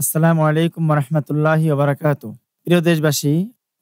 আসসালামু আলাইকুম রহমতুল্লাহি ওবারাকাতু। প্রিয় দেশবাসী,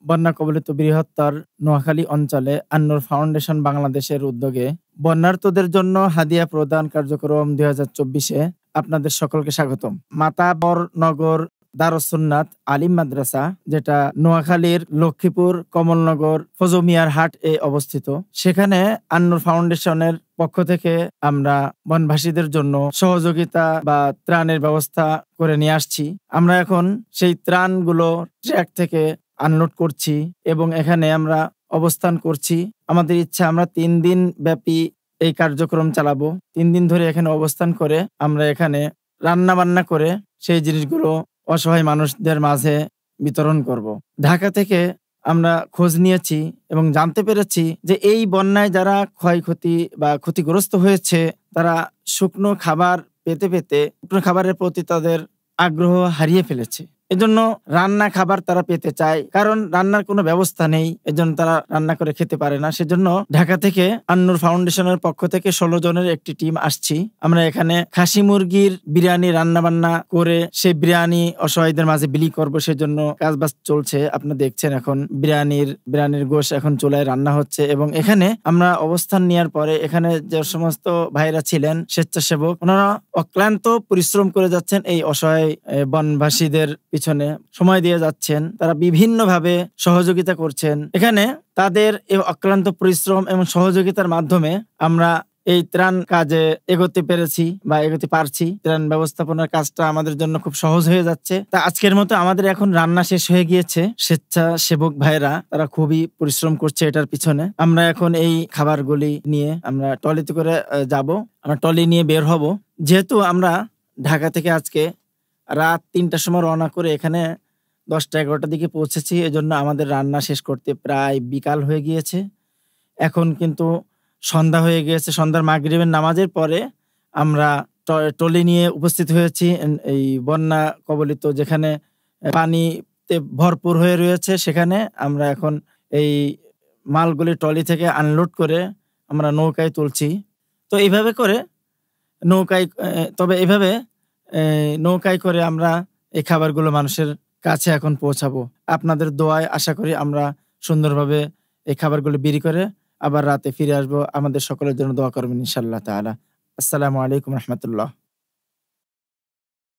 বন্যা কবলিত বৃহত্তর নোয়াখালী অঞ্চলে আন্নুর ফাউন্ডেশন বাংলাদেশের উদ্যোগে বন্যার্তদের জন্য হাদিয়া প্রদান কার্যক্রম 2024-এ আপনাদের সকলকে স্বাগতম। মাতাবর নগর দারুস সুন্নাত আলিম মাদ্রাসা, যেটা নোয়াখালীর লক্ষ্মীপুর কমলনগর ফজমিয়ার হাট এ অবস্থিত, সেখানে আন্নুর ফাউন্ডেশনের পক্ষ থেকে আমরা বনবাসীদের জন্য সহযোগিতা বা ত্রাণের ব্যবস্থা করে নিয়ে আসছি। আমরা এখন সেই ত্রাণগুলো ট্র্যাক থেকে আনলোড করছি এবং এখানে আমরা অবস্থান করছি। আমাদের ইচ্ছা আমরা 3 দিন ব্যাপী এই কার্যক্রম চালাবো। 3 দিন ধরে এখানে অবস্থান করে আমরা এখানে রান্না বান্না করে সেই জিনিসগুলো অসহায় মানুষদের মাঝে বিতরণ করব। ঢাকা থেকে আমরা খোঁজ নিয়েছি এবং জানতে পেরেছি যে এই বন্যায় যারা ক্ষয়ক্ষতি বা ক্ষতিগ্রস্ত হয়েছে, তারা শুকনো খাবার পেতে পেতে শুকনো খাবারের প্রতি তাদের আগ্রহ হারিয়ে ফেলেছে। এজন্য রান্না খাবার তারা পেতে চায়, কারণ রান্নার কোনো ব্যবস্থা নেই, এজন্য তারা রান্না করে খেতে পারে না। সেজন্য ঢাকা থেকে আন্নুর ফাউন্ডেশনের পক্ষ থেকে 16 জনের একটি টিম আসছি। আমরা এখানে খাসি মুরগির বিরিয়ানি রান্না বান্না করে সেই বিরিয়ানি অসহায়দের মাঝে বিলি করব, সেজন্য কাজবাজ চলছে। আপনারা দেখছেন এখন বিরিয়ানির গোশ এখন চুলায় রান্না হচ্ছে। এবং এখানে আমরা অবস্থান নেওয়ার পরে এখানে যে সমস্ত ভাইরা ছিলেন স্বেচ্ছাসেবক, ওনারা অক্লান্ত পরিশ্রম করে যাচ্ছেন এই অসহায় বনবাসীদের পিছনে সময় দিয়ে যাচ্ছেন। তারা বিভিন্নভাবে সহযোগিতা করছেন। এখানে তাদের এই অক্লান্ত পরিশ্রম এবং সহযোগিতার মাধ্যমে আমরা এই ত্রাণ কাজে এগোতে পেরেছি বা এগোতে পারছি। ত্রাণ ব্যবস্থাপনার কাজটা আমাদের জন্য খুব সহজ হয়ে যাচ্ছে। তা আজকের মতো আমাদের এখন রান্না শেষ হয়ে গিয়েছে। স্বেচ্ছাসেবক ভাইরা তারা খুবই পরিশ্রম করছে এটার পিছনে। আমরা এখন এই খাবারগুলি নিয়ে আমরা ট্রলিতে করে যাব। আমরা ট্রলি নিয়ে বের হব। যেহেতু আমরা ঢাকা থেকে আজকে রাত 3টার সময় রওনা করে এখানে 10টা-11টার দিকে পৌঁছেছি, এজন্য আমাদের রান্না শেষ করতে প্রায় বিকাল হয়ে গিয়েছে। এখন কিন্তু সন্ধ্যা হয়ে গিয়েছে। সন্ধ্যার মাগরিবের নামাজের পরে আমরা ট্রলি নিয়ে উপস্থিত হয়েছি এই বন্যা কবলিত যেখানে পানিতে ভরপুর হয়ে রয়েছে, সেখানে আমরা এখন এই মালগুলি ট্রলি থেকে আনলোড করে আমরা নৌকায় তুলছি। তো এইভাবে করে নৌকায় করে আমরা এই খাবারগুলো মানুষের কাছে এখন পৌঁছাবো। আপনাদের দোয়ায় আশা করি আমরা সুন্দরভাবে এই খাবারগুলো বিলি করে আবার রাতে ফিরে আসবো। আমাদের সকলের জন্য দোয়া করবেন ইনশাআল্লাহ তাআলা। আসসালামু আলাইকুম রহমতুল্লাহ।